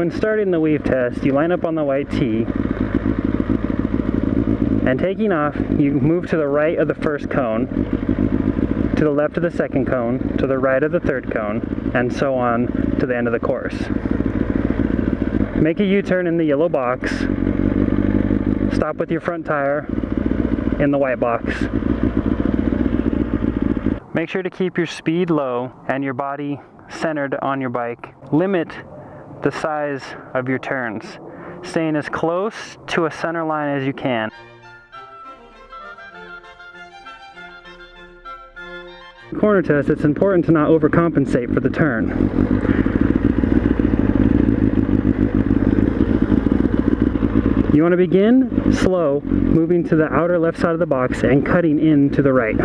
When starting the weave test, you line up on the white tee, and taking off, you move to the right of the first cone, to the left of the second cone, to the right of the third cone, and so on to the end of the course. Make a U-turn in the yellow box, stop with your front tire in the white box. Make sure to keep your speed low and your body centered on your bike. Limit the size of your turns, staying as close to a center line as you can. Corner test, it's important to not overcompensate for the turn. You want to begin slow, moving to the outer left side of the box and cutting in to the right.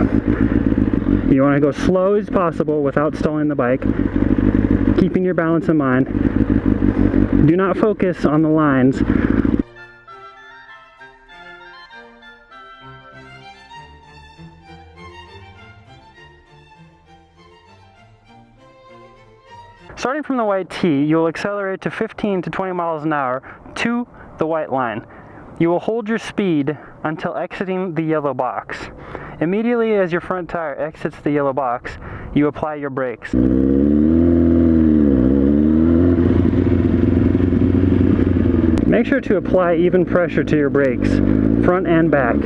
You want to go slow as possible without stalling the bike, keeping your balance in mind. Do not focus on the lines. Starting from the white tee, you will accelerate to 15 to 20 miles an hour to the white line. You will hold your speed until exiting the yellow box. Immediately as your front tire exits the yellow box, you apply your brakes. Make sure to apply even pressure to your brakes, front and back.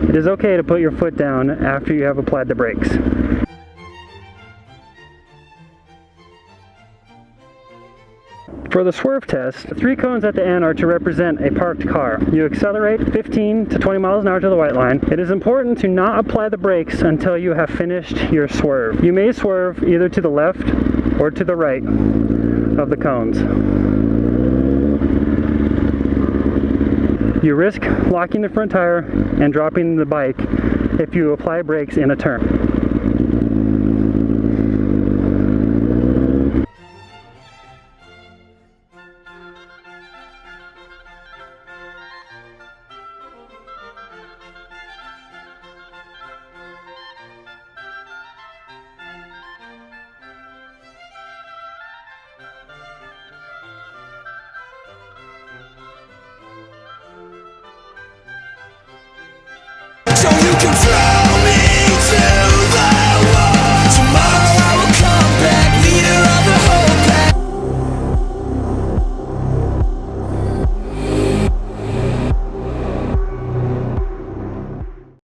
It is okay to put your foot down after you have applied the brakes. For the swerve test, the 3 cones at the end are to represent a parked car. You accelerate 15 to 20 miles an hour to the white line. It is important to not apply the brakes until you have finished your swerve. You may swerve either to the left or to the right of the cones. You risk locking the front tire and dropping the bike if you apply brakes in a turn.